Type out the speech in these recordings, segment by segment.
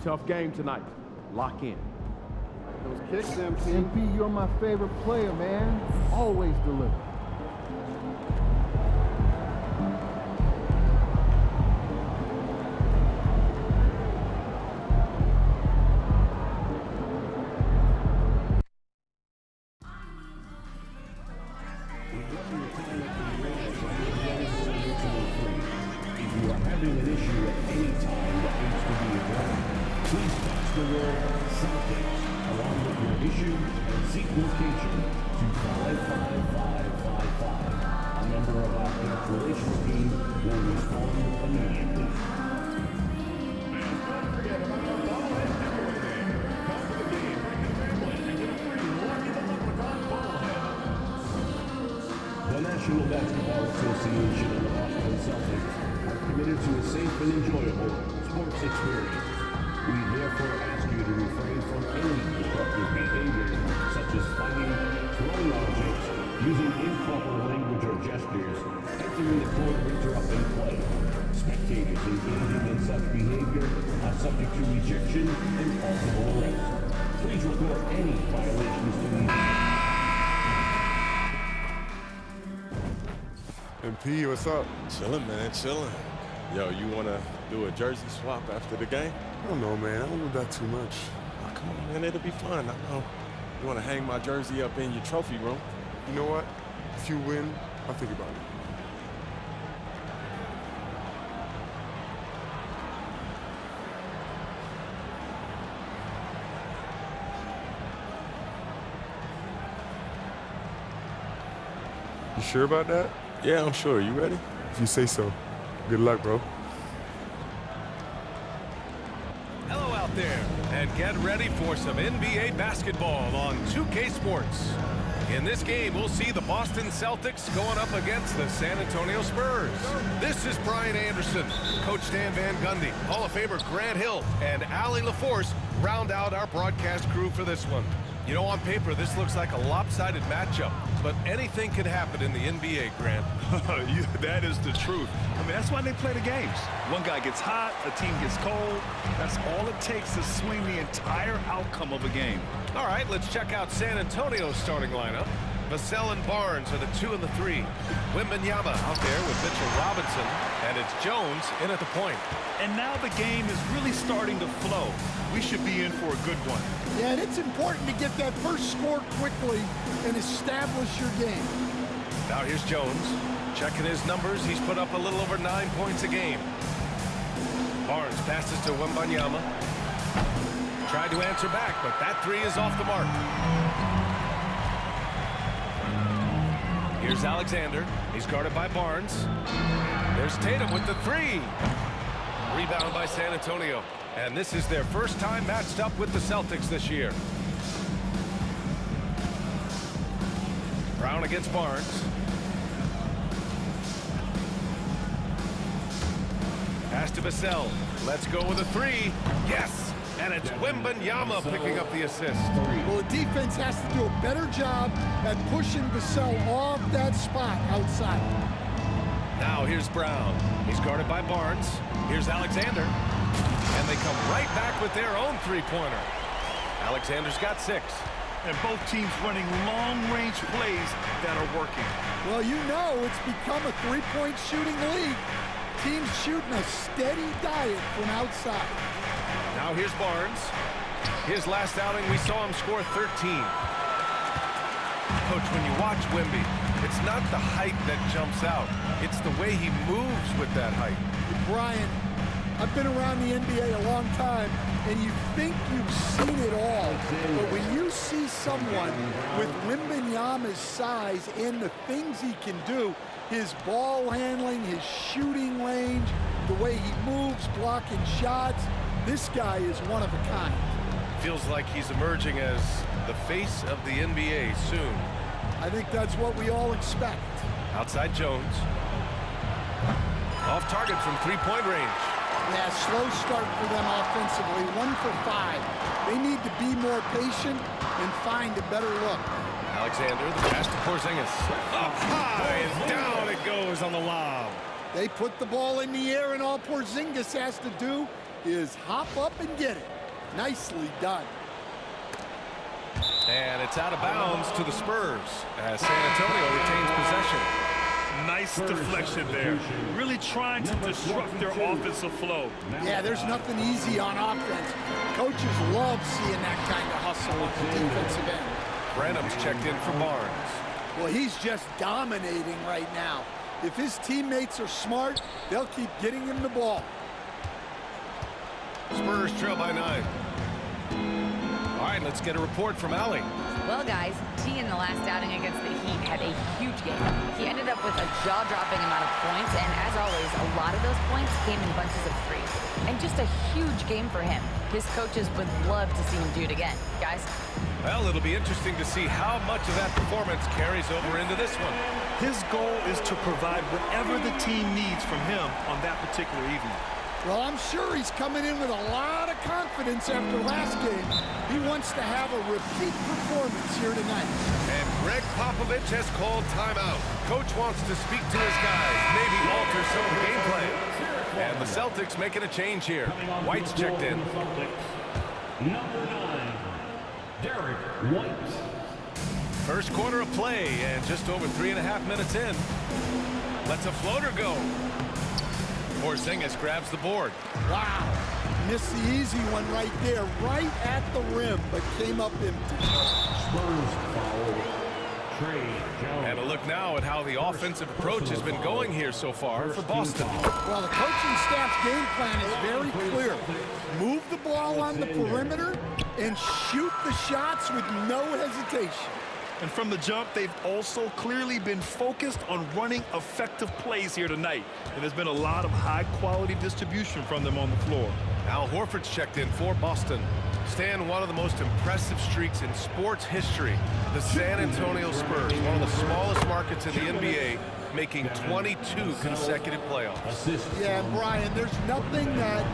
tough game tonight. Lock in. Those kicks, MP. MP, you're my favorite player, man. Always deliver. The National Basketball Association and the Boston Celtics are committed to a safe and enjoyable sports experience. We therefore ask you to refrain from any disruptive behavior, such as fighting, throwing objects, using improper language or gestures, entering the court or interrupting play. Spectators engaging in such behavior are subject to rejection and possible arrest. Please report any violations to the MP, what's up? Chilling, man, chilling. Yo, you want to do a jersey swap after the game? I don't know, man. I don't know that too much. Oh, come on, man, it'll be fun. I know. You want to hang my jersey up in your trophy room? You know what? If you win, I'll think about it. You sure about that? Yeah, I'm sure. You ready? If you say so. Good luck, bro. Hello out there, and get ready for some NBA basketball on 2K Sports. In this game, we'll see the Boston Celtics going up against the San Antonio Spurs. This is Brian Anderson, Coach Dan Van Gundy, Hall of Famer Grant Hill, and Allie LaForce round out our broadcast crew for this one. You know, on paper, this looks like a lopsided matchup, but anything can happen in the NBA, Grant. Yeah, that is the truth. I mean, that's why they play the games. One guy gets hot, a team gets cold. That's all it takes to swing the entire outcome of a game. All right, let's check out San Antonio's starting lineup. Vassell and Barnes are the 2 and the 3. Wembanyama out there with Mitchell Robinson, and it's Jones in at the point. And now the game is really starting to flow. We should be in for a good one. Yeah, and it's important to get that first score quickly and establish your game. Now here's Jones. Checking his numbers, he's put up a little over 9 points a game. Barnes passes to Wembanyama. Tried to answer back, but that 3 is off the mark. Here's Alexander. He's guarded by Barnes. There's Tatum with the 3. Rebound by San Antonio. And this is their first time matched up with the Celtics this year. Brown against Barnes. Pass to Vassell. Let's go with a 3. Yes! And it's Wembanyama picking up the assist. Well, the defense has to do a better job at pushing Vassell off that spot outside. Now here's Brown. He's guarded by Barnes. Here's Alexander. And they come right back with their own 3-pointer. Alexander's got 6. And both teams running long-range plays that are working. Well, you know it's become a three-point shooting league. Teams shooting a steady diet from outside. Now here's Barnes. His last outing, we saw him score 13. Coach, when you watch Wemby, it's not the height that jumps out. It's the way he moves with that height. Brian, I've been around the NBA a long time, and you think you've seen it all. But when you see someone with Wembanyama's size and the things he can do, his ball handling, his shooting range, the way he moves, blocking shots, this guy is one of a kind. Feels like he's emerging as the face of the NBA soon. I think that's what we all expect. Outside Jones. Off target from three-point range. Yeah, slow start for them offensively, 1 for 5. They need to be more patient and find a better look. Alexander, the pass to Porzingis. Up high and down it goes on the lob. They put the ball in the air, and all Porzingis has to do is hop up and get it. Nicely done. And it's out of bounds to the Spurs as San Antonio retains possession. Nice deflection there. Really trying to disrupt their offensive flow. Yeah, there's nothing easy on offense. Coaches love seeing that kind of hustle on the defensive end. Branham's checked in for Barnes. Well, he's just dominating right now. If his teammates are smart, they'll keep getting him the ball. Spurs trail by 9. All right, let's get a report from Allie. Well, guys, T in the last outing against the Heat had a huge game. He ended up with a jaw-dropping amount of points, and as always, a lot of those points came in bunches of threes. And just a huge game for him. His coaches would love to see him do it again. Guys? Well, it'll be interesting to see how much of that performance carries over into this one. His goal is to provide whatever the team needs from him on that particular evening. Well, I'm sure he's coming in with a lot of confidence after last game. He wants to have a repeat performance here tonight. And Greg Popovich has called timeout. Coach wants to speak to his guys, maybe alter some of the game plan. And the Celtics making a change here. White's checked in. Number 9, Derek White. First quarter of play, and just over 3.5 minutes in. Lets a floater go. Porzingis grabs the board. Wow. Missed the easy one right there, right at the rim, but came up empty. Spurs foul. Trey Jones. And a look now at how the offensive approach has been going here so far for Boston. Well, the coaching staff's game plan is very clear. Move the ball on the perimeter and shoot the shots with no hesitation. And from the jump, they've also clearly been focused on running effective plays here tonight. And there's been a lot of high-quality distribution from them on the floor. Al Horford's checked in for Boston. Stan, one of the most impressive streaks in sports history. The San Antonio Spurs, one of the smallest markets in the NBA, making 22 consecutive playoffs. Yeah, Brian, there's nothing that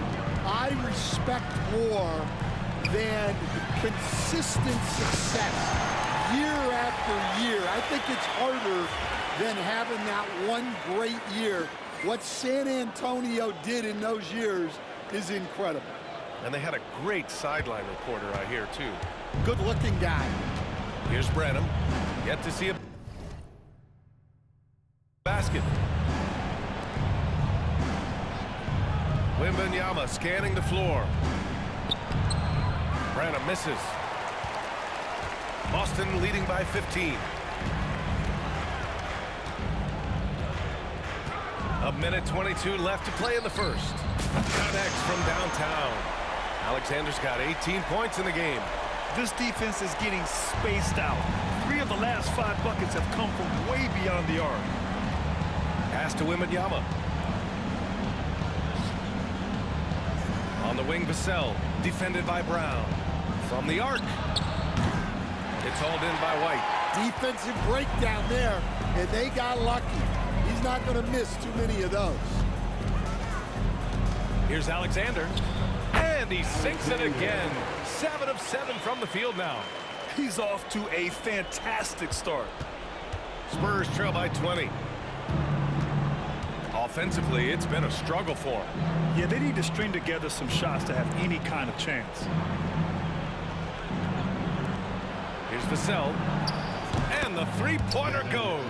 I respect more than consistent success year after year. I think it's harder than having that one great year. What San Antonio did in those years is incredible. And they had a great sideline reporter, I hear, too. Good-looking guy. Here's Branham. Yet to see a basket. Wembanyama scanning the floor. Branham misses. Boston leading by 15. A minute 22 left to play in the first. Connects from downtown. Alexander's got 18 points in the game. This defense is getting spaced out. 3 of the last 5 buckets have come from way beyond the arc. Pass to Wembanyama. On the wing, Vassell, defended by Brown. From the arc. It's hauled in by White. Defensive breakdown there, and they got lucky. He's not going to miss too many of those. Here's Alexander. And he sinks it again. 7 of 7 from the field now. He's off to a fantastic start. Spurs trail by 20. Offensively, it's been a struggle for him. Yeah, they need to string together some shots to have any kind of chance. Here's Vassell. And the three-pointer goes.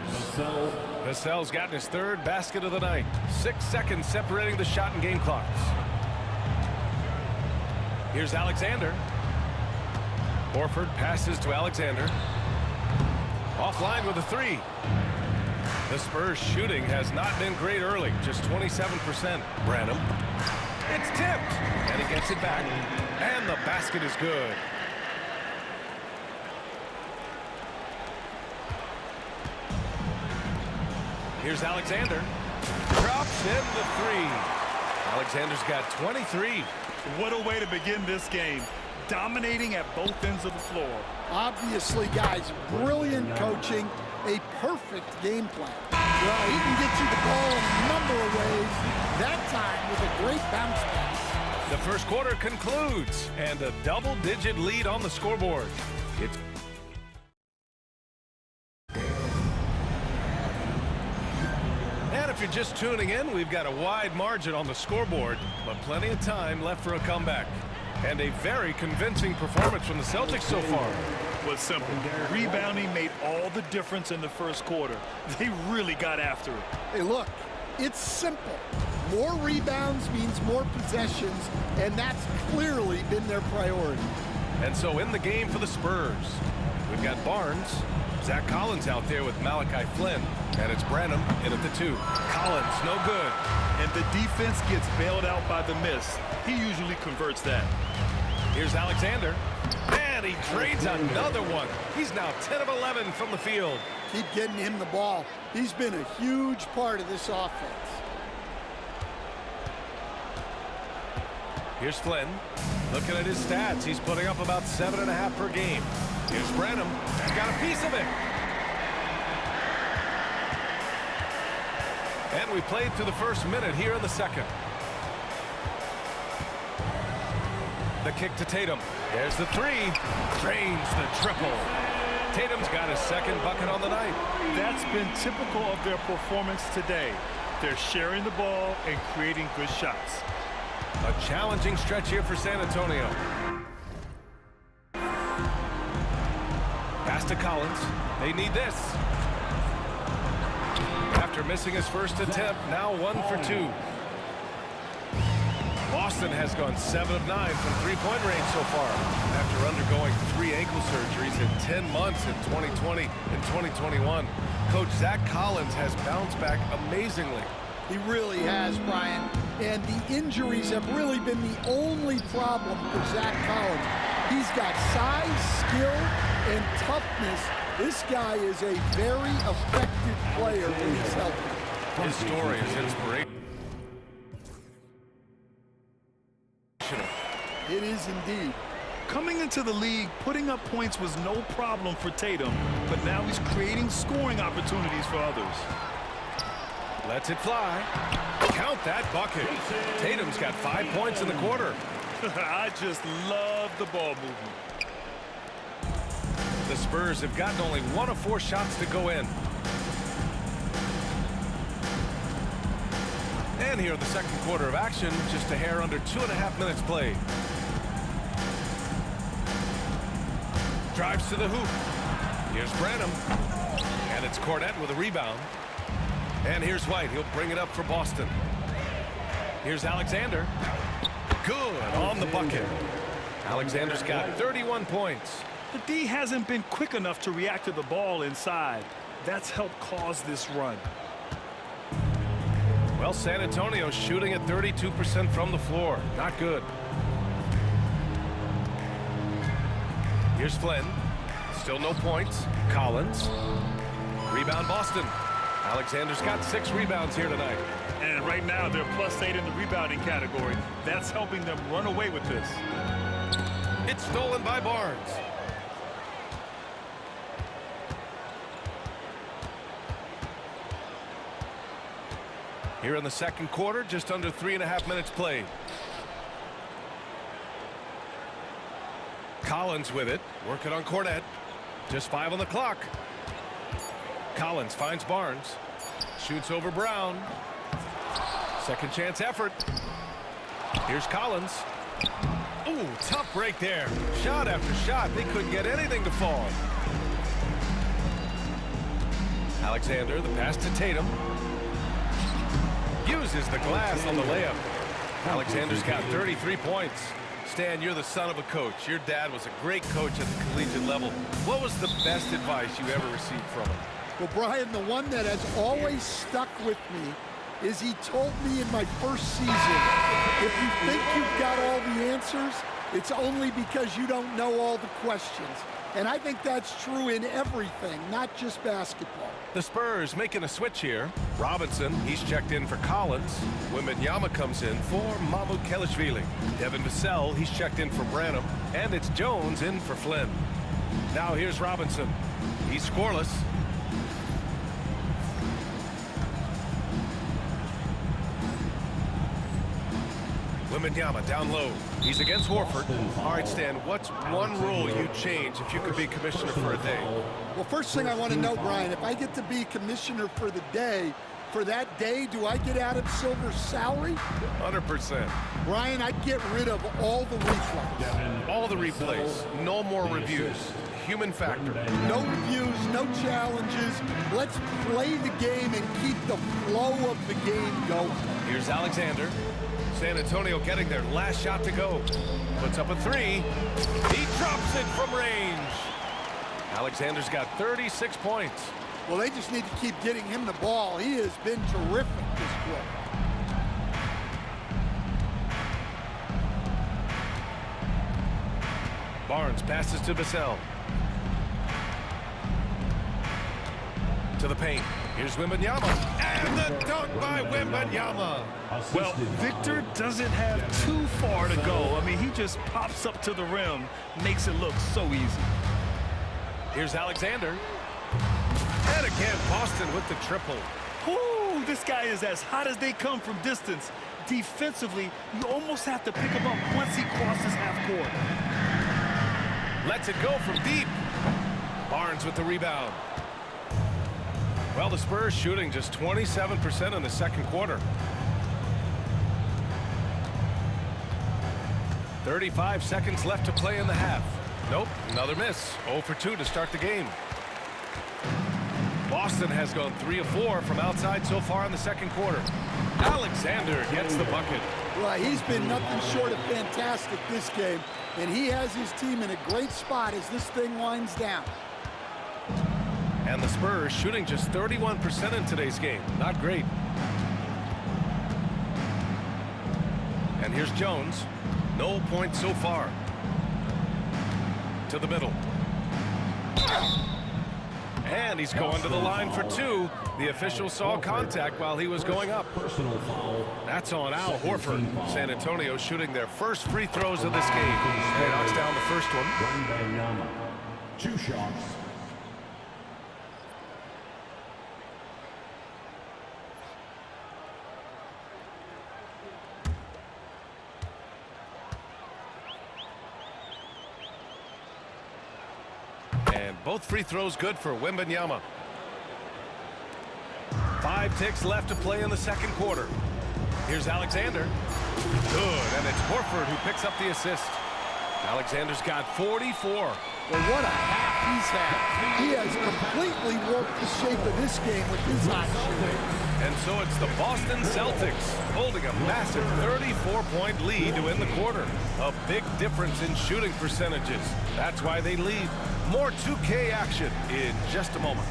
Vassell's gotten his 3rd basket of the night. 6 seconds separating the shot and game clocks. Here's Alexander. Horford passes to Alexander. Offline with a 3. The Spurs shooting has not been great early, just 27%. Branham. It's tipped, and he gets it back. And the basket is good. Here's Alexander. Drops in the 3. Alexander's got 23. What a way to begin this game. Dominating at both ends of the floor. Obviously, guys, brilliant coaching, a perfect game plan. Well, he can get you the ball in a number of ways, that time with a great bounce pass. The first quarter concludes, and a double-digit lead on the scoreboard. It's And if you're you're just tuning in, we've got a wide margin on the scoreboard, but plenty of time left for a comeback. And a very convincing performance from the Celtics so far. Was simple. Rebounding made all the difference in the first quarter. They really got after it. Hey, look, it's simple. More rebounds means more possessions, and that's clearly been their priority. And so in the game for the Spurs, we've got Barnes, Zach Collins out there with Malachi Flynn, and it's Branham in at the 2. Collins, no good. And the defense gets bailed out by the miss. He usually converts that. Here's Alexander, and he trades another one. He's now 10 of 11 from the field. Keep getting him the ball. He's been a huge part of this offense. Here's Flynn. Looking at his stats, he's putting up about 7.5 per game. Here's Branham. Got a piece of it. And we played through the first minute here in the second. The kick to Tatum. There's the 3. Drains the triple. Tatum's got his second bucket on the night. That's been typical of their performance today. They're sharing the ball and creating good shots. A challenging stretch here for San Antonio. Pass to Collins. They need this. After missing his first attempt, now 1 for 2. Boston has gone 7 of 9 from three-point range so far, after undergoing 3 ankle surgeries in 10 months in 2020 and 2021. Coach Zach Collins has bounced back amazingly. He really has, Brian. And the injuries have really been the only problem for Zach Collins. He's got size, skill, and toughness. This guy is a very effective player when he's healthy. His story is inspirational. It is indeed. Coming into the league, putting up points was no problem for Tatum, but now he's creating scoring opportunities for others. Lets it fly. Count that bucket. Tatum's got 5 points in the quarter. I just love the ball movement. The Spurs have gotten only 1 of 4 shots to go in. And here in the second quarter of action, just a hair under 2.5 minutes played. Drives to the hoop. Here's Branham. And it's Cornette with a rebound. And here's White. He'll bring it up for Boston. Here's Alexander. Good on the bucket. Alexander's got 31 points. The D hasn't been quick enough to react to the ball inside. That's helped cause this run. Well, San Antonio's shooting at 32% from the floor. Not good. Here's Flynn. Still no points. Collins. Rebound Boston. Alexander's got 6 rebounds here tonight. And right now they're +8 in the rebounding category. That's helping them run away with this. It's stolen by Barnes. Here in the second quarter, just under 3.5 minutes played. Collins with it, working on Cornette. Just 5 on the clock. Collins finds Barnes. Shoots over Brown. Second chance effort. Here's Collins. Ooh, tough break there. Shot after shot. They couldn't get anything to fall. Alexander, the pass to Tatum. Uses the glass on the layup. Alexander's got 33 points. Stan, you're the son of a coach. Your dad was a great coach at the collegiate level. What was the best advice you ever received from him? Well, Brian, the one that has always stuck with me is he told me in my first season, if you think you've got all the answers, it's only because you don't know all the questions. And I think that's true in everything, not just basketball. The Spurs making a switch here. Robinson, he's checked in for Collins. Wembanyama comes in for Mamukelashvili. Devin Vassell, he's checked in for Branham. And it's Jones in for Flynn. Now here's Robinson. He's scoreless. Wembanyama down low. He's against Horford. All right, Stan, what's one rule you'd change if you could be commissioner for a day? Well, first thing I want to know, Brian, if I get to be commissioner for the day, for that day, do I get Adam Silver's salary? 100%. Brian, I'd get rid of all the replays. All the replays, no more reviews. Human factor. No reviews, no challenges. Let's play the game and keep the flow of the game going. Here's Alexander. San Antonio getting their last shot to go. Puts up a three. He drops it from range. Alexander's got 36 points. Well, they just need to keep getting him the ball. He has been terrific this quarter. Barnes passes to Vassell. To the paint. Here's Wembanyama. And the dunk by Wembanyama. Well, Victor doesn't have too far to go. I mean, he just pops up to the rim, makes it look so easy. Here's Alexander. And again, Boston with the triple. Ooh, this guy is as hot as they come from distance. Defensively, you almost have to pick him up once he crosses half court. Lets it go from deep. Barnes with the rebound. Well, the Spurs shooting just 27% in the second quarter. 35 seconds left to play in the half. Nope, another miss. 0 for 2 to start the game. Boston has gone 3 of 4 from outside so far in the second quarter. Alexander gets the bucket. Well, he's been nothing short of fantastic this game, and he has his team in a great spot as this thing winds down. And the Spurs shooting just 31% in today's game. Not great. And here's Jones. No points so far. To the middle. And he's going to the line for 2. The official saw contact while he was going up. Personal foul. That's on Al Horford. San Antonio shooting their first free throws of this game. He knocks down the first one. Wembanyama. 2 shots. And both free throws good for Wembanyama. 5 ticks left to play in the second quarter. Here's Alexander. Good, and it's Horford who picks up the assist. Alexander's got 44. Well, what a half he's had. He has completely warped the shape of this game with his hot shooting. And so it's the Boston Celtics holding a massive 34-point lead to win the quarter. A big difference in shooting percentages. That's why they lead. More 2K action in just a moment.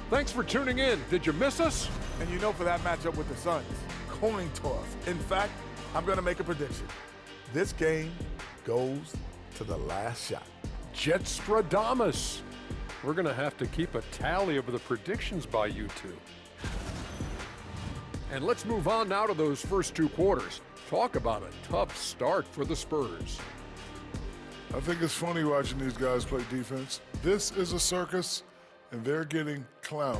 Thanks for tuning in. Did you miss us? And you know, for that matchup with the Suns, coin toss. In fact, I'm going to make a prediction. This game goes to the last shot. Jetstradamus. We're going to have to keep a tally of the predictions by you two. And let's move on now to those first 2 quarters. Talk about a tough start for the Spurs. I think it's funny watching these guys play defense. This is a circus, and they're getting clowned.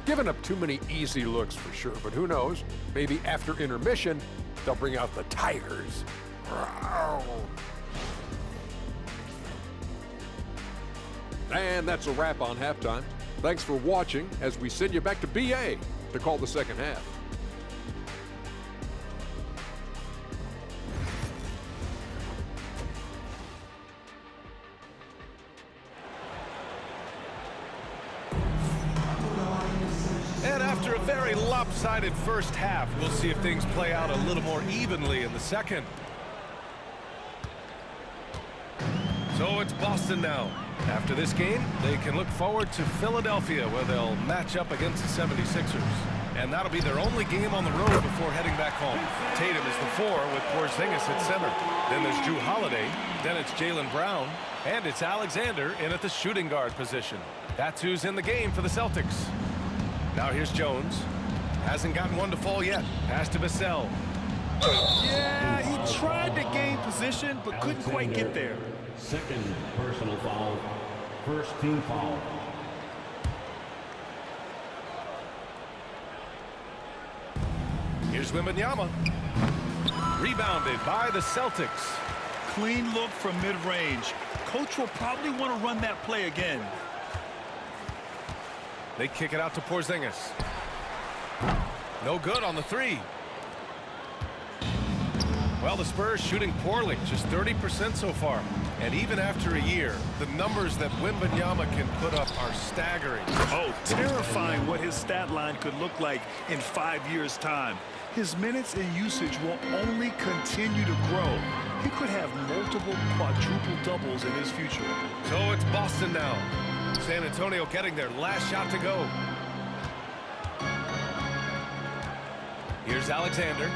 Giving up too many easy looks for sure, but who knows? Maybe after intermission, they'll bring out the Tigers. And that's a wrap on halftime. Thanks for watching as we send you back to BA to call the second half. And after a very lopsided first half, we'll see if things play out a little more evenly in the second. So it's Boston now. After this game, they can look forward to Philadelphia, where they'll match up against the 76ers. And that'll be their only game on the road before heading back home. Tatum is the 4 with Porzingis at center. Then there's Jrue Holiday. Then it's Jaylen Brown. And it's Alexander in at the shooting guard position. That's who's in the game for the Celtics. Now here's Jones. Hasn't gotten one to fall yet. Pass to Vassell. Yeah, he tried to gain position, but couldn't quite get there. Second personal foul. First team foul. Here's Wembanyama. Rebounded by the Celtics. Clean look from mid-range. Coach will probably want to run that play again. They kick it out to Porzingis. No good on the three. Well, the Spurs shooting poorly, just 30% so far. And even after a year, the numbers that Wembanyama can put up are staggering. Oh, terrifying what his stat line could look like in 5 years' time. His minutes and usage will only continue to grow. He could have multiple quadruple doubles in his future. So it's Boston now. San Antonio getting their last shot to go. Here's Alexander.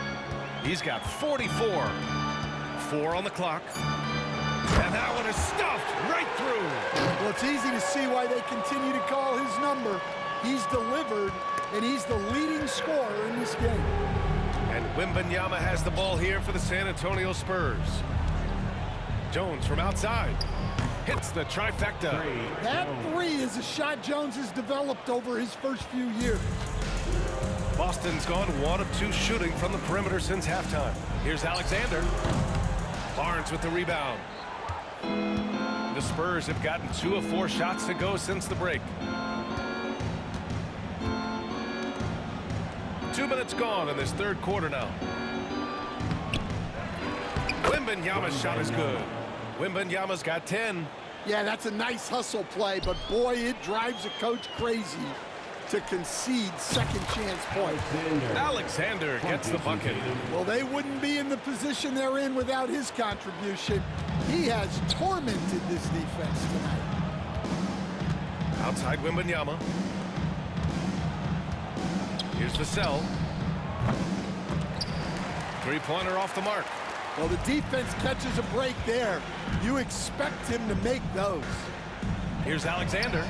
He's got 44. 4 on the clock. And that one is stuffed right through. Well, it's easy to see why they continue to call his number. He's delivered, and he's the leading scorer in this game. And Wembanyama has the ball here for the San Antonio Spurs. Jones from outside. Hits the trifecta. That three is a shot Jones has developed over his first few years. Boston's gone 1 of 2 shooting from the perimeter since halftime. Here's Alexander. Barnes with the rebound. The Spurs have gotten 2 of 4 shots to go since the break. 2 minutes gone in this third quarter now. Wembanyama's shot is good. Wembanyama's got 10. Yeah, that's a nice hustle play, but boy, it drives a coach crazy to concede second chance points. Alexander gets the bucket. Well, they wouldn't be in the position they're in without his contribution. He has tormented this defense tonight. Outside Wembanyama. Here's Vassell. Three-pointer off the mark. Well, the defense catches a break there. You expect him to make those. Here's Alexander.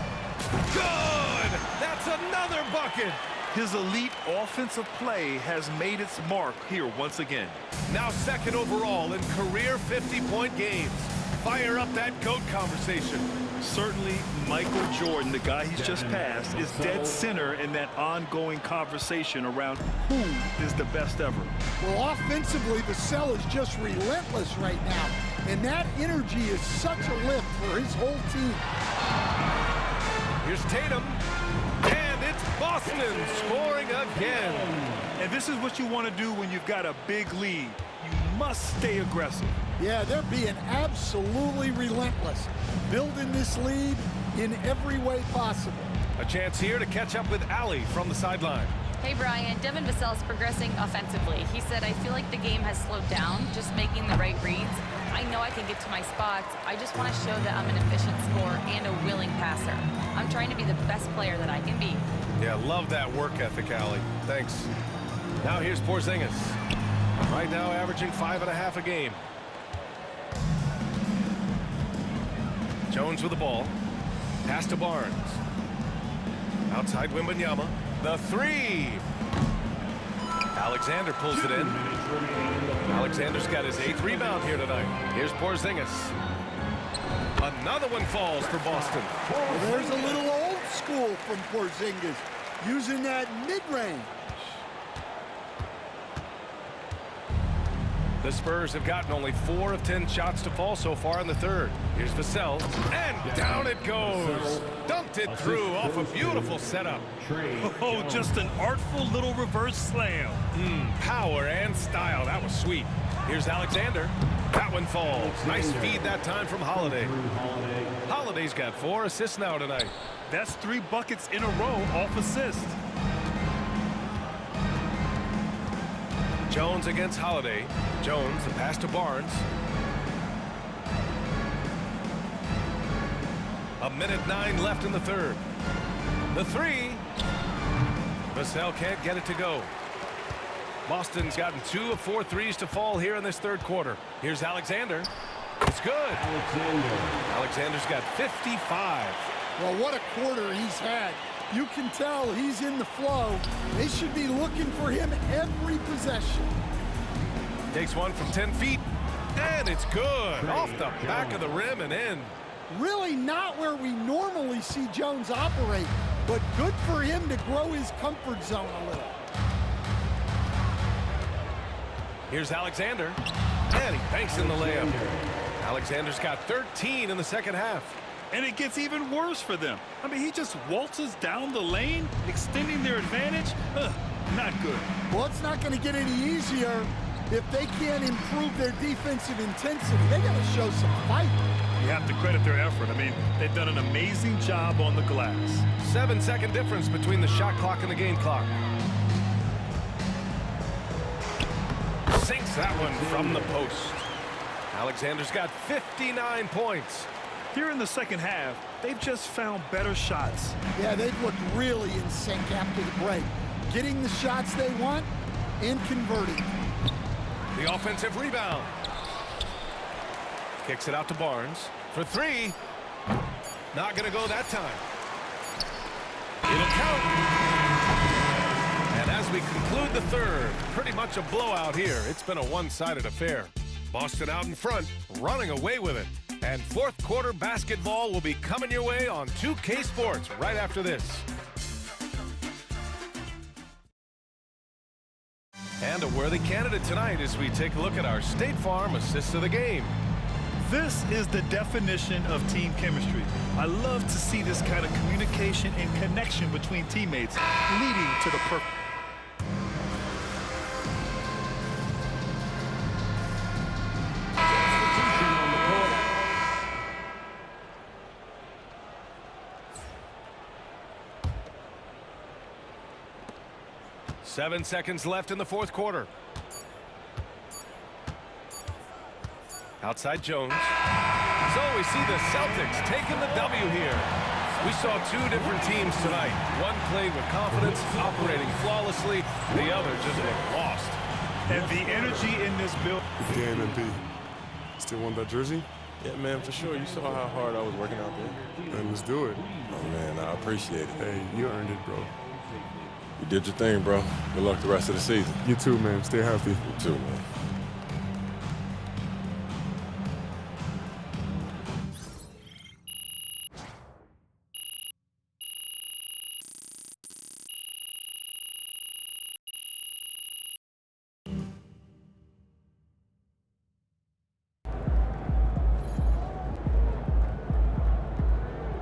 Good! That's another bucket! His elite offensive play has made its mark here once again. Now second overall in career 50-point games. Fire up that GOAT conversation. Certainly, Michael Jordan, the guy he's just passed, is dead center in that ongoing conversation around who is the best ever. Well, offensively, Vassell is just relentless right now, and that energy is such a lift for his whole team. Here's Tatum, and it's Boston scoring again. And this is what you want to do when you've got a big lead. You must stay aggressive. Yeah, they're being absolutely relentless, building this lead in every way possible. A chance here to catch up with Allie from the sideline. Hey, Brian. Devin Vassell's progressing offensively. He said, I feel like the game has slowed down, just making the right reads. I know I can get to my spots. I just want to show that I'm an efficient scorer and a willing passer. I'm trying to be the best player that I can be. Yeah, love that work ethic, Allie. Thanks. Now here's Porzingis. Right now averaging 5.5 a game. Jones with the ball. Pass to Barnes. Outside Wembanyama. The three. Alexander pulls it in. Alexander's got his 8th rebound here tonight. Here's Porzingis. Another one falls for Boston. Well, there's a little old school from Porzingis, using that mid-range. The Spurs have gotten only 4 of 10 shots to fall so far in the third. Here's Vassell, and down it goes. Dunked it through off a beautiful setup. Oh, just an artful little reverse slam. Power and style. That was sweet. Here's Alexander. That one falls. Nice feed that time from Holiday. Holiday's got 4 assists now tonight. That's 3 buckets in a row off assist. Jones against Holiday. Jones, the pass to Barnes. 1:09 left in the third. The three. Vassell can't get it to go. Boston's gotten 2 of 4 threes to fall here in this third quarter. Here's Alexander. It's good. Alexander's got 55. Well, what a quarter he's had. You can tell he's in the flow. They should be looking for him every possession. Takes one from 10 feet, and it's good. Off the back of the rim and in. Really not where we normally see Jones operate, but good for him to grow his comfort zone a little. Here's Alexander. And he banks in the layup. Alexander's got 13 in the second half. And it gets even worse for them. I mean, he just waltzes down the lane, extending their advantage. Not good. Well, it's not going to get any easier if they can't improve their defensive intensity. They got to show some fight. You have to credit their effort. I mean, they've done an amazing job on the glass. 7-second difference between the shot clock and the game clock. Sinks that one from the post. Alexander's got 59 points. Here in the second half, they've just found better shots. Yeah, they've looked really in sync after the break. Getting the shots they want and converting. The offensive rebound. Kicks it out to Barnes for three. Not going to go that time. It'll count. And as we conclude the third, pretty much a blowout here. It's been a one-sided affair. Boston out in front, running away with it. And fourth quarter basketball will be coming your way on 2K Sports right after this. And a worthy candidate tonight as we take a look at our State Farm Assist of the Game. This is the definition of team chemistry. I love to see this kind of communication and connection between teammates leading to the perfect. Seven seconds left in the fourth quarter. Outside Jones. So we see the Celtics taking the W here. We saw two different teams tonight. One played with confidence, operating flawlessly. The other just looked lost. And the energy in this build. Good game, MP. Still want that jersey? Yeah, man, for sure. You saw how hard I was working out there. Man, let's do it. Oh, man, I appreciate it. Hey, you earned it, bro. You did your thing, bro. Good luck the rest of the season. You too, man. Stay healthy. You too, man.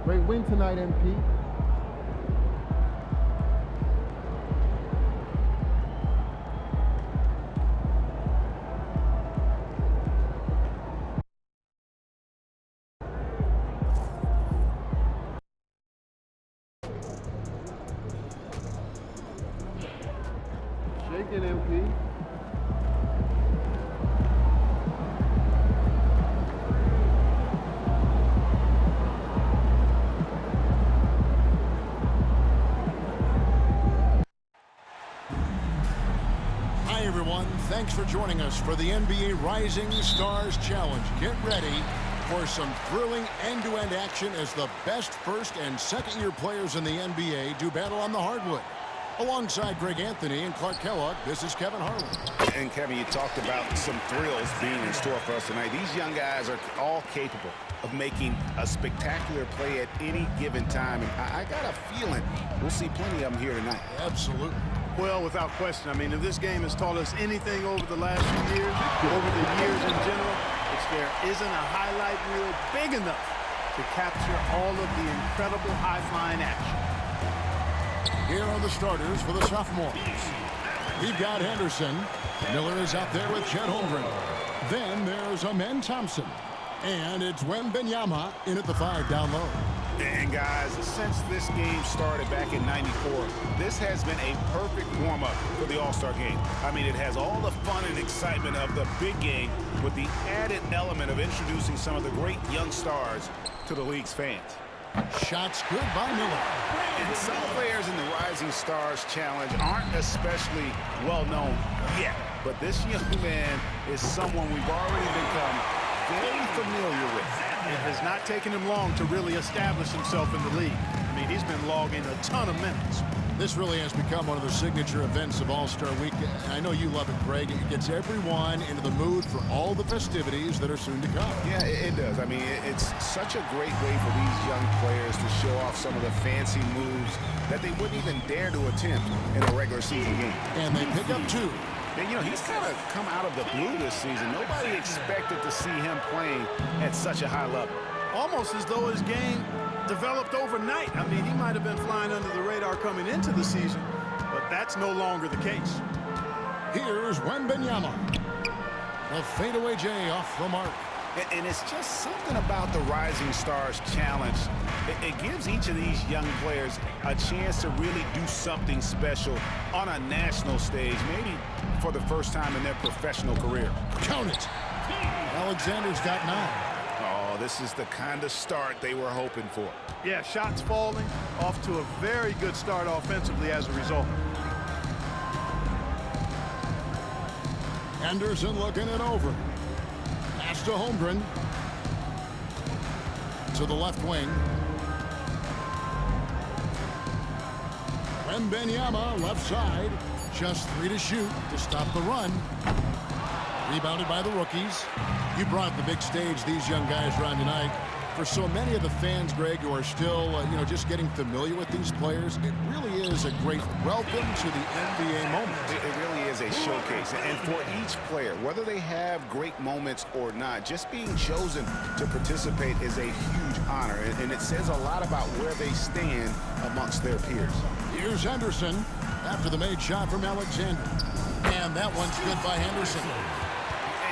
Great win tonight, MP. Shake it, MP. Hi, everyone. Thanks for joining us for the NBA Rising Stars Challenge. Get ready for some thrilling end-to-end action as the best first and second-year players in the NBA do battle on the hardwood. Alongside Greg Anthony and Clark Kellogg, this is Kevin Harlan. And Kevin, you talked about some thrills being in store for us tonight. These young guys are all capable of making a spectacular play at any given time. And I got a feeling we'll see plenty of them here tonight. Absolutely. Well, without question. I mean, if this game has taught us anything over the last few years, over the years in general, it's there isn't a highlight reel big enough to capture all of the incredible high-flying action. Here are the starters for the sophomores. We've got Henderson. Miller is out there with Chet Holmgren. Then there's Amen Thompson. And it's Wembanyama in at the 5 down low. And guys, since this game started back in '94, this has been a perfect warm-up for the All-Star game. I mean, it has all the fun and excitement of the big game with the added element of introducing some of the great young stars to the league's fans. Shots good by Miller. And some players in the Rising Stars Challenge aren't especially well-known yet, but this young man is someone we've already become very familiar with. It has not taken him long to really establish himself in the league. I mean, he's been logging a ton of minutes. This really has become one of the signature events of All-Star Week. I know you love it, Greg. It gets everyone into the mood for all the festivities that are soon to come. Yeah, it does. I mean, it's such a great way for these young players to show off some of the fancy moves that they wouldn't even dare to attempt in a regular season game. And they pick up 2. And, you know, he's kind of come out of the blue this season. Nobody expected to see him playing at such a high level. Almost as though his game developed overnight. I mean, he might have been flying under the radar coming into the season, but that's no longer the case. Here's Wembanyama. A fadeaway J off the mark. And it's just something about the Rising Stars Challenge. It gives each of these young players a chance to really do something special on a national stage, maybe for the first time in their professional career. Count it. Alexander's got 9. Oh, this is the kind of start they were hoping for. Yeah, shots falling, off to a very good start offensively as a result. Anderson looking it over. Pass to Holmgren. To the left wing. Wembanyama left side. Just 3 to shoot to stop the run. Rebounded by the rookies. You brought the big stage these young guys are on tonight. For so many of the fans, Greg, who are still, just getting familiar with these players, it really is a great welcome to the NBA moment. It really is a showcase. And for each player, whether they have great moments or not, just being chosen to participate is a huge honor. And it says a lot about where they stand amongst their peers. Here's Henderson after the made shot from Alexander. And that one's good by Henderson.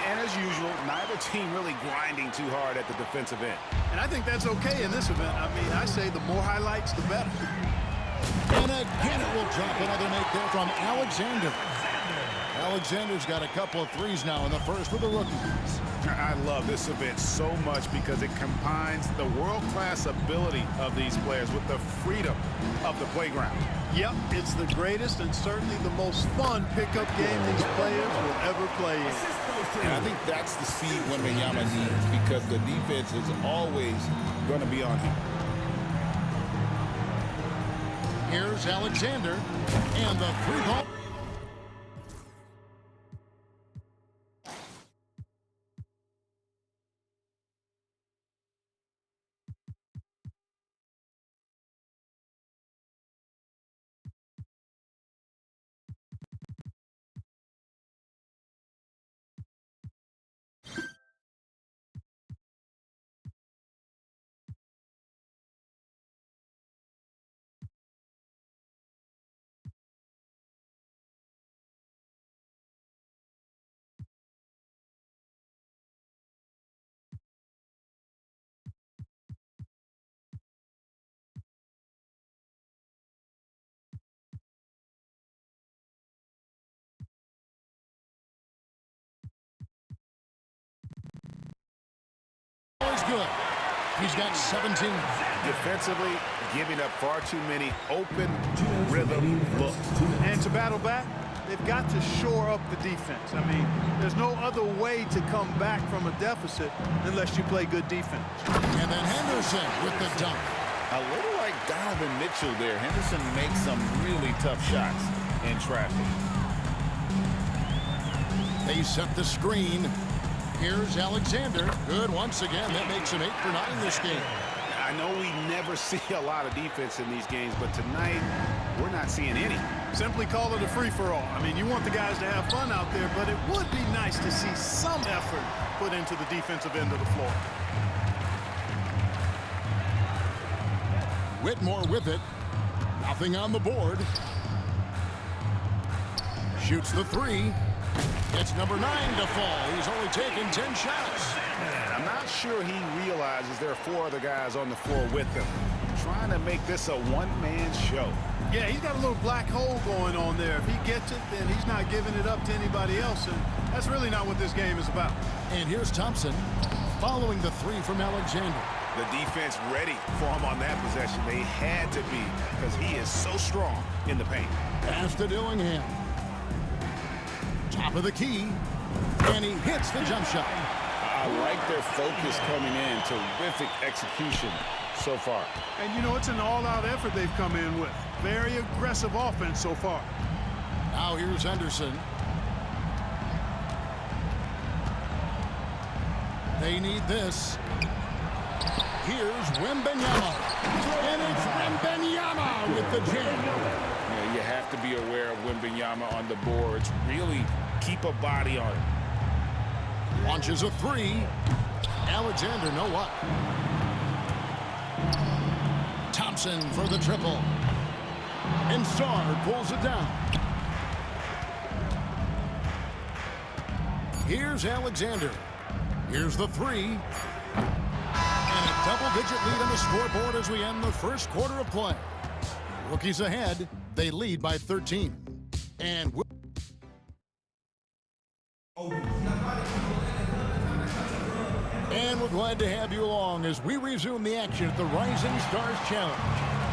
And as usual, neither team really grinding too hard at the defensive end. And I think that's okay in this event. I mean, I say the more highlights, the better. And again, it will drop another make there from Alexander. Alexander's got a couple of threes now in the first for the rookies. I love this event so much because it combines the world-class ability of these players with the freedom of the playground. Yep, it's the greatest and certainly the most fun pickup game these players will ever play in. And I think that's the speed Wembanyama needs because the defense is always going to be on him. Here's Alexander and the 3-ball. Good. He's got 17. Defensively, giving up far too many open rhythm looks. And to battle back, they've got to shore up the defense. I mean, there's no other way to come back from a deficit unless you play good defense. And then Henderson with the dunk. A little like Donovan Mitchell there. Henderson makes some really tough shots in traffic. They set the screen. Here's Alexander. Good once again. That makes him 8 for 9 this game. I know we never see a lot of defense in these games, but tonight we're not seeing any. Simply call it a free-for-all. I mean, you want the guys to have fun out there, but it would be nice to see some effort put into the defensive end of the floor. Whitmore with it. Nothing on the board. Shoots the 3. It's number 9 to fall. He's only taken 10 shots. I'm not sure he realizes there are 4 other guys on the floor with him. Trying to make this a one-man show. Yeah, he's got a little black hole going on there. If he gets it, then he's not giving it up to anybody else, and that's really not what this game is about. And here's Thompson following the 3 from Alexander. The defense ready for him on that possession. They had to be because he is so strong in the paint. Pass to Dillingham. Top of the key, and he hits the jump shot. I like their focus coming in. Terrific execution so far. And, you know, it's an all-out effort they've come in with. Very aggressive offense so far. Now here's Henderson. They need this. Here's Wembanyama. And it's Wembanyama with the jam. You have to be aware of Wembanyama on the boards. Really keep a body on it. Launches a three. Alexander, no luck. Thompson for the triple. And Sard pulls it down. Here's Alexander. Here's the three. And a double-digit lead on the scoreboard as we end the first quarter of play. Rookies ahead. They lead by 13. And we're glad to have you along as we resume the action at the Rising Stars Challenge.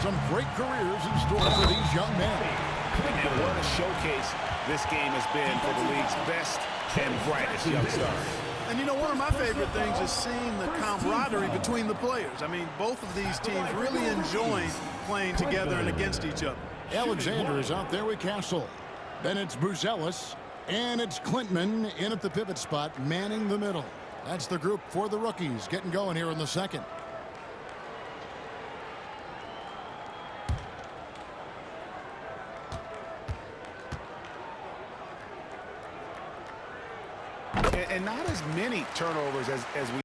Some great careers in store for these young men. And what a showcase this game has been for the league's best and brightest young stars. And you know, one of my favorite things is seeing the camaraderie between the players. I mean, both of these teams really enjoying playing together and against each other. Alexander is out there with Castle. Then it's Buzelis. And it's Klintman in at the pivot spot, manning the middle. That's the group for the rookies getting going here in the second. And not as many turnovers as we.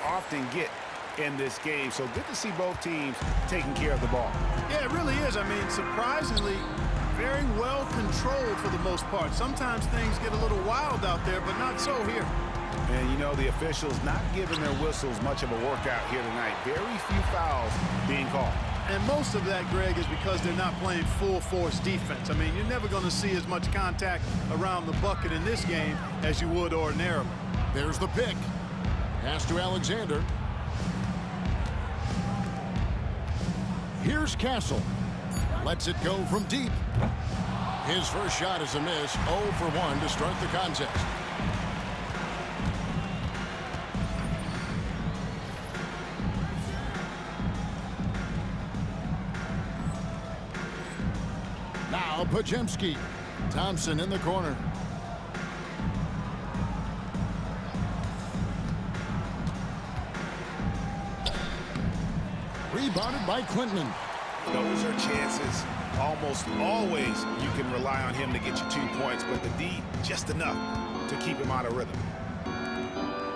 Often get in this game, so good to see both teams taking care of the ball. Yeah, it really is. I mean, surprisingly, very well controlled for the most part. Sometimes things get a little wild out there, but not so here. And you know, the officials not giving their whistles much of a workout here tonight. Very few fouls being called. And most of that, Greg, is because they're not playing full force defense. I mean, you're never going to see as much contact around the bucket in this game as you would ordinarily. There's the pick. Pass to Alexander. Here's Castle. Lets it go from deep. His first shot is a miss. 0 for 1 to start the contest. Now Podziemski. Thompson in the corner. Rebounded by Klintman. Those are chances. Almost always you can rely on him to get you 2 points, but the D just enough to keep him out of rhythm.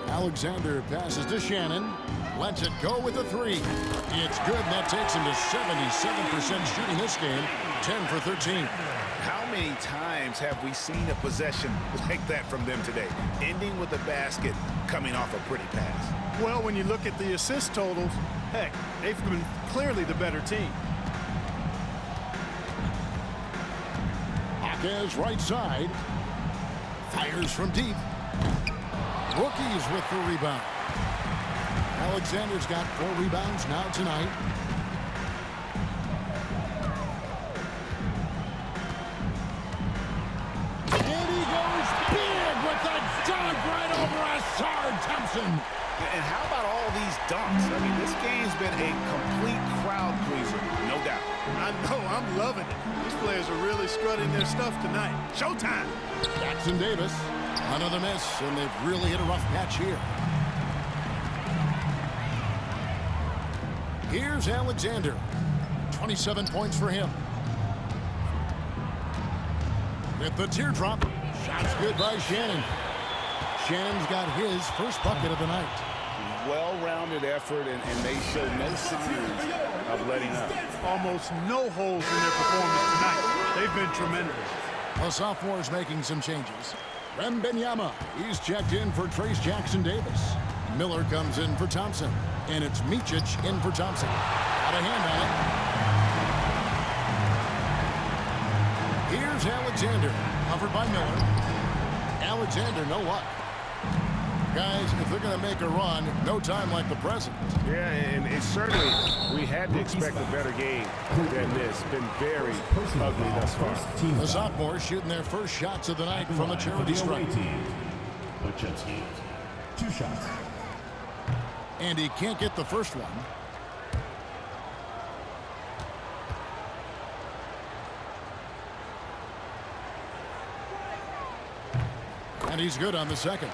Alexander passes to Shannon. Lets it go with a three. It's good, and that takes him to 77% shooting this game. 10 for 13. How many times have we seen a possession like that from them today? Ending with a basket, coming off a pretty pass. Well, when you look at the assist totals, heck, they've been clearly the better team. Jaquez right side. Fires from deep. Rookies with the rebound. Alexander's got 4 rebounds now tonight. And he goes big with the dunk right over Sard Thompson. And how about all these dunks? I mean, this game's been a complete crowd pleaser, no doubt. I know, I'm loving it. These players are really strutting their stuff tonight. Showtime! Jackson Davis, another miss, and they've really hit a rough patch here. Here's Alexander. 27 points for him. With the teardrop, shots good by Shannon. Shannon's got his first bucket of the night. Well-rounded effort, and they show no signs of letting up. Almost no holes in their performance tonight. They've been tremendous. The sophomore's making some changes. Wembanyama, he's checked in for Trace Jackson Davis. Miller comes in for Thompson. And it's Micic in for Thompson. Got a hand on it. Here's Alexander. Covered by Miller. Alexander, no luck. Guys, if they're going to make a run, no time like the present. Yeah, and it's certainly, we had to expect a better game than this. Been very ugly thus far. The sophomores shooting their first shots of the night from the charity stripe. 2 shots. And he can't get the first one. And he's good on the second.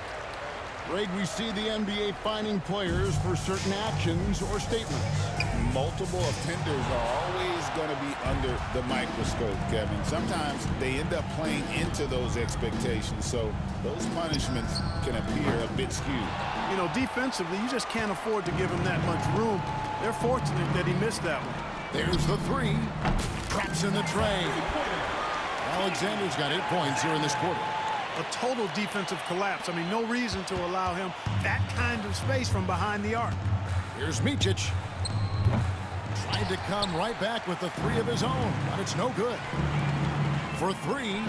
Greg, we see the NBA fining players for certain actions or statements. Multiple offenders are always going to be under the microscope, Kevin. Sometimes they end up playing into those expectations, so those punishments can appear a bit skewed. You know, defensively, you just can't afford to give him that much room. They're fortunate that he missed that one. There's the three. Traps in the tray. Alexander's got 8 points here in this quarter. A total defensive collapse. I mean, no reason to allow him that kind of space from behind the arc. Here's Micic. Tried to come right back with the three of his own, but it's no good. For three,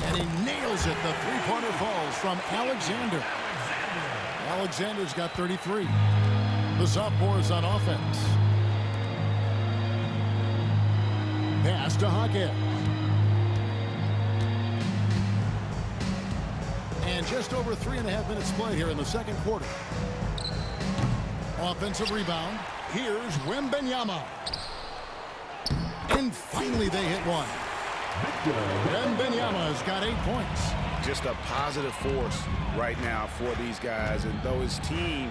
and he nails it. The three-pointer falls from Alexander. Alexander's got 33. The sophomore is on offense. Pass to Hawkins. And just over 3.5 minutes play here in the second quarter. Offensive rebound. Here's Wembanyama. And finally they hit one. Wembanyama's got 8 points. Just a positive force right now for these guys. And though his team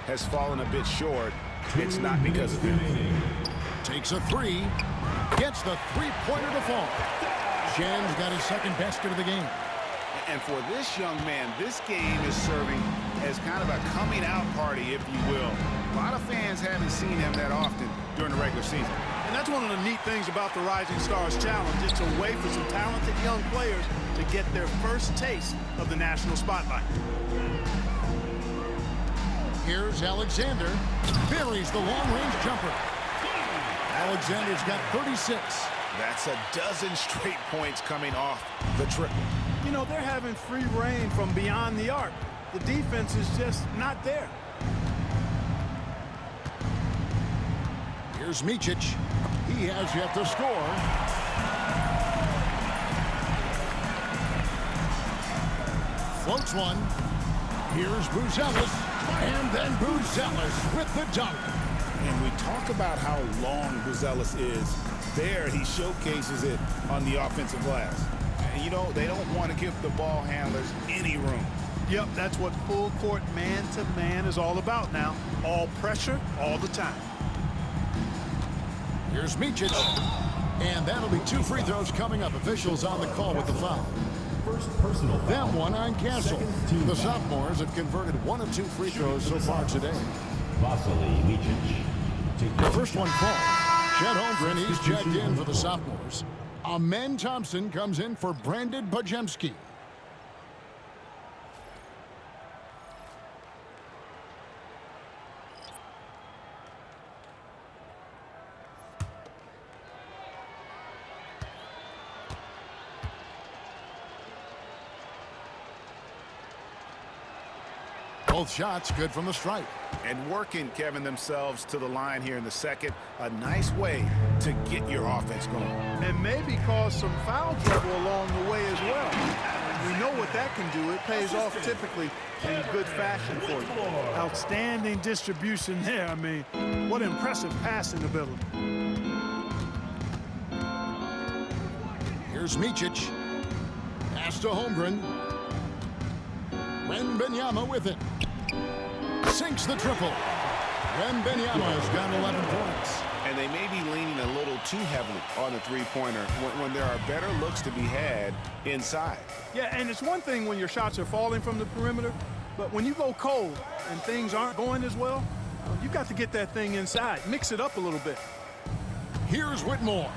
has fallen a bit short, it's not because of him. Takes a three. Gets the three-pointer to fall. Shen's got his second basket of the game. And for this young man, this game is serving as kind of a coming-out party, if you will. A lot of fans haven't seen him that often during the regular season. And that's one of the neat things about the Rising Stars Challenge. It's a way for some talented young players to get their first taste of the national spotlight. Here's Alexander. Buries the long-range jumper. Alexander's got 36. That's a dozen straight points coming off the triple. You know, they're having free reign from beyond the arc. The defense is just not there. Here's Micic. He has yet to score. Floats one. Here's Buzelis. And then Buzelis with the dunk. And we talk about how long Buzelis is. There, he showcases it on the offensive glass. And, you know, they don't want to give the ball handlers any room. Yep, that's what full court man-to-man is all about now. All pressure, all the time. Here's Micic. And that'll be 2 free throws coming up. Officials on the call with the foul. First personal foul. That one on Castle. The sophomores have converted 1 of 2 free throws so far today. Vasily Micic. The first one falls. Chet Holmgren, he's checked in for the sophomores. Amen Thompson comes in for Brandon Bajemski. Both shots good from the stripe. And working, Kevin, themselves to the line here in the second. A nice way to get your offense going. And maybe cause some foul trouble along the way as well. We know what that can do. It pays off typically in good fashion for you. Outstanding distribution there. I mean, what impressive passing ability. Here's Micic. Pass to Holmgren. Wembanyama with it. Sinks the triple. Wembanyama's got 11 points. And they may be leaning a little too heavily on the three-pointer when there are better looks to be had inside. Yeah, and it's one thing when your shots are falling from the perimeter, but when you go cold and things aren't going as well, you got to get that thing inside. Mix it up a little bit. Here's Whitmore.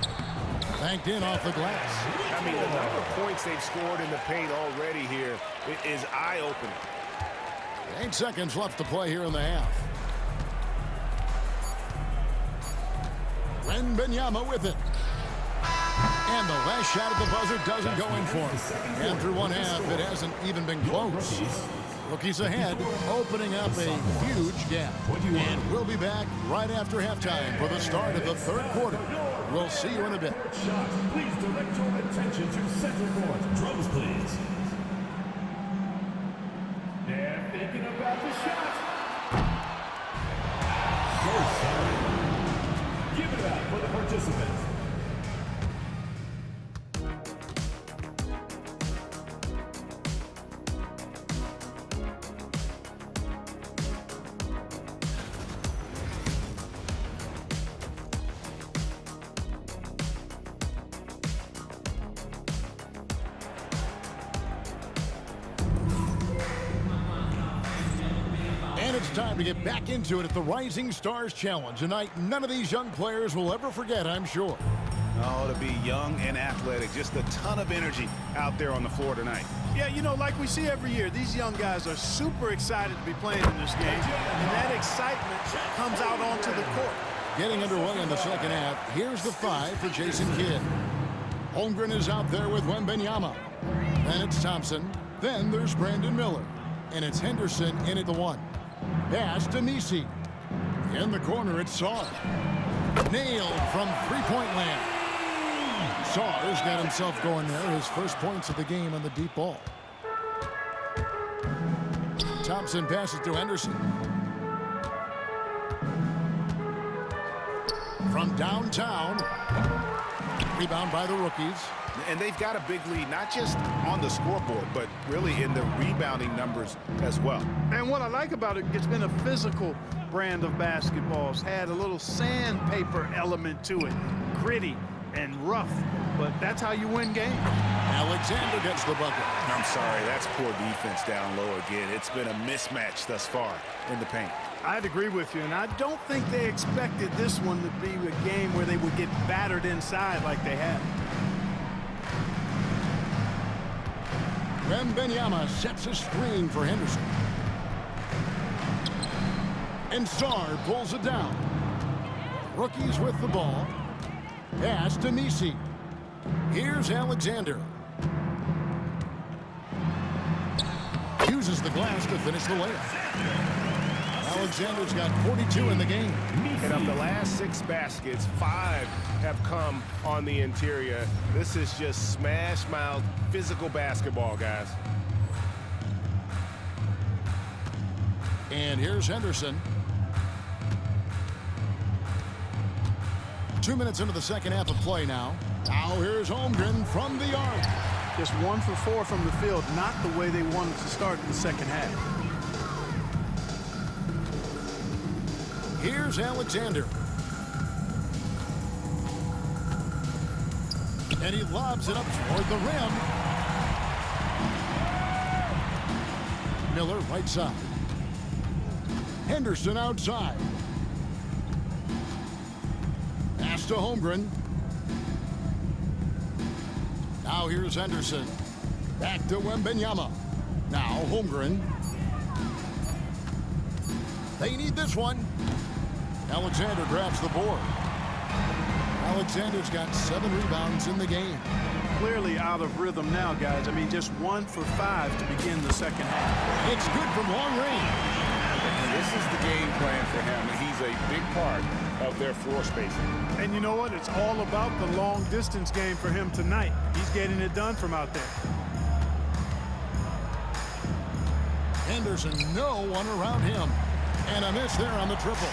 Banked in off the glass. I mean, the number of points they've scored in the paint already here is eye-opening. 8 seconds left to play here in the half. Wembanyama with it. And the last shot at the buzzer doesn't go in for him. And through one half, it hasn't even been close. Rookies ahead, opening up a huge gap. And we'll be back right after halftime for the start of the third quarter. We'll see you in a bit. Please direct your attention to center court. Drums, please. They're thinking about the shot. Give it up for the participants. time to get back into it at the Rising Stars Challenge. A night none of these young players will ever forget, I'm sure. Oh, to be young and athletic. Just a ton of energy out there on the floor tonight. Yeah, you know, like we see every year, these young guys are super excited to be playing in this game, and that excitement comes out onto the court. Getting underway in the second half, here's the 5 for Jason Kidd. Holmgren is out there with Wembanyama. Then it's Thompson. Then there's Brandon Miller. And it's Henderson in at the 1. Pass to Nisi. In the corner, it's Sarr. Nailed from three-point land. Sarr's got himself going there. His first points of the game on the deep ball. Thompson passes to Henderson. From downtown. Rebound by the rookies. And they've got a big lead, not just on the scoreboard, but really in the rebounding numbers as well. And what I like about it, it's been a physical brand of basketball. It's had a little sandpaper element to it. Gritty and rough, but that's how you win games. Alexander gets the bucket. I'm sorry, that's poor defense down low again. It's been a mismatch thus far in the paint. I'd agree with you, and I don't think they expected this one to be a game where they would get battered inside like they have. Wembanyama sets a screen for Henderson. And Sarr pulls it down. Rookies with the ball. Pass to Nisi. Here's Alexander. Uses the glass to finish the layup. Alexander's got 42 in the game. And of the last 6 baskets, 5 have come on the interior. This is just smash-mouth physical basketball, guys. And here's Henderson. 2 minutes into the second half of play now. Now here's Holmgren from the arc. Just 1 for 4 from the field, not the way they wanted to start the second half. Here's Alexander. And he lobs it up toward the rim. Miller right side. Henderson outside. Pass to Holmgren. Now here's Henderson. Back to Wembanyama. Now Holmgren. They need this one. Alexander grabs the board. Alexander's got 7 rebounds in the game. Clearly out of rhythm now, guys. I mean, just 1 for 5 to begin the second half. It's good from long range. And this is the game plan for him. He's a big part of their floor spacing. And you know what? It's all about the long distance game for him tonight. He's getting it done from out there. Henderson, no one around him. And a miss there on the triple.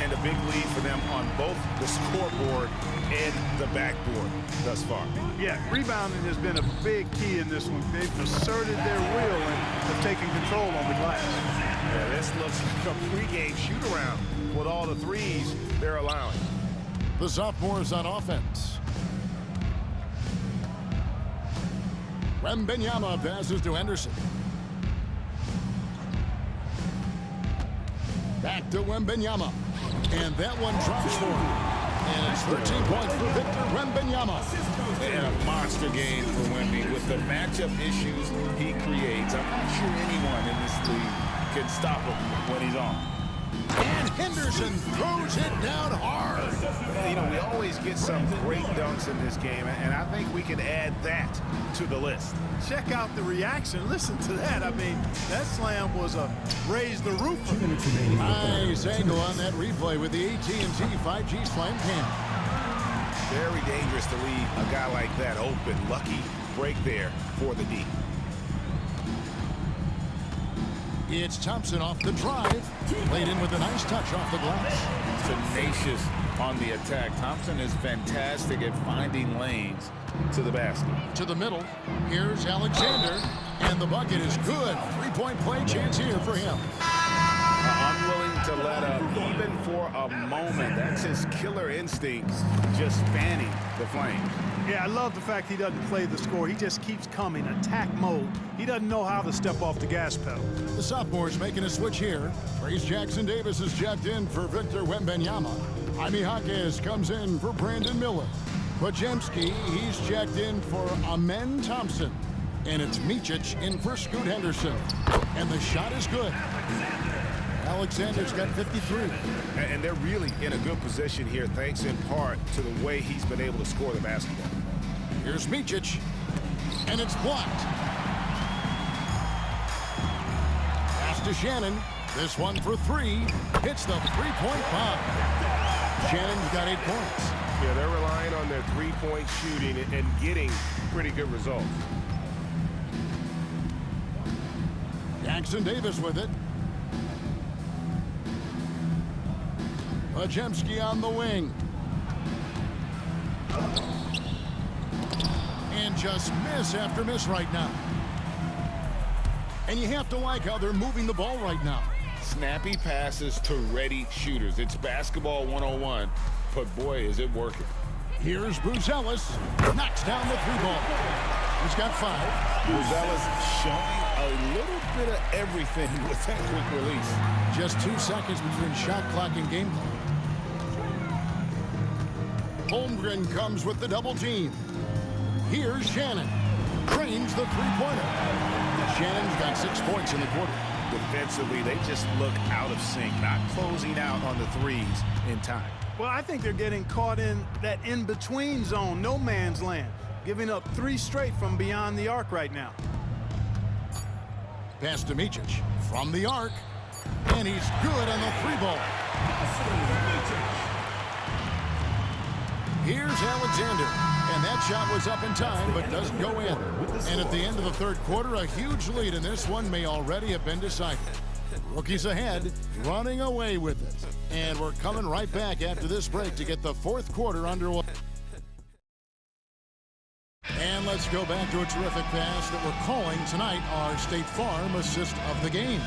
And a big lead for them on both the scoreboard and the backboard thus far. Yeah, rebounding has been a big key in this one. They've asserted their will and have taken control on the glass. Yeah, this looks like a pregame shoot-around with all the threes they're allowing. The sophomores on offense. Wembanyama passes to Henderson. Back to Wembanyama. And that one drops for him. And it's 13 points for Victor Wembanyama. And a monster game for Wemby with the matchup issues he creates. I'm not sure anyone in this league can stop him when he's on. And Henderson throws it down hard. You know, we always get some great dunks in this game, and I think we can add that to the list. Check out the reaction. Listen to that. I mean, that slam was a raise the roof. Nice angle on that replay with the AT&T 5G Slam Cam. Very dangerous to leave a guy like that open. Lucky break there for the D. It's Thompson off the drive. Laid in with a nice touch off the glass. Tenacious on the attack. Thompson is fantastic at finding lanes to the basket. To the middle. Here's Alexander. And the bucket is good. 3-point play chance here for him. Unwilling to let up, even for a moment. That's his killer instinct, just fanning the flames. Yeah, I love the fact he doesn't play the score. He just keeps coming, attack mode. He doesn't know how to step off the gas pedal. The sophomore's making a switch here. Trace Jackson-Davis is checked in for Victor Wembanyama. Jaime Jaquez comes in for Brandon Miller. Podziemski, he's checked in for Amen Thompson. And it's Micic in for Scoot Henderson. And the shot is good. Alexander's got 53. And they're really in a good position here, thanks in part to the way he's been able to score the basketball. Here's Micic. And it's blocked. Pass to Shannon. This one for three. Hits the three-point bomb. Shannon's got 8 points. Yeah, they're relying on their three-point shooting and getting pretty good results. Jackson-Davis with it. Podziemski on the wing. And just miss after miss right now. And you have to like how they're moving the ball right now. Snappy passes to ready shooters. It's basketball 101, but boy, is it working. Here's Buzelis. Knocks down the three ball. He's got 5. Buzelis showing a little bit of everything with that quick release. Just 2 seconds between shot clock and game clock. Holmgren comes with the double team. Here's Shannon. Drains the three-pointer. Shannon's got 6 points in the quarter. Defensively, they just look out of sync, not closing out on the threes in time. Well, I think they're getting caught in that in-between zone, no man's land, giving up 3 straight from beyond the arc right now. Pass to Micic from the arc, and he's good on the three ball. Here's Alexander, and that shot was up in time, but doesn't go in. And at the end of the third quarter, a huge lead in this one may already have been decided. Rookies ahead, running away with it. And we're coming right back after this break to get the fourth quarter underway. And let's go back to a terrific pass that we're calling tonight our State Farm assist of the game.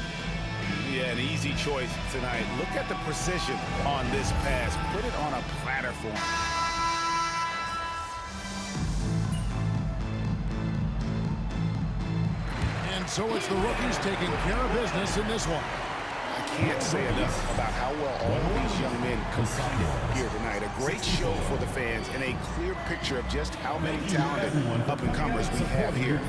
Yeah, an easy choice tonight. Look at the precision on this pass. Put it on a platter for him. And so it's the rookies taking care of business in this one. I can't say enough about how well all of these young men competed here tonight. A great show for the fans and a clear picture of just how many talented up-and-comers we have here.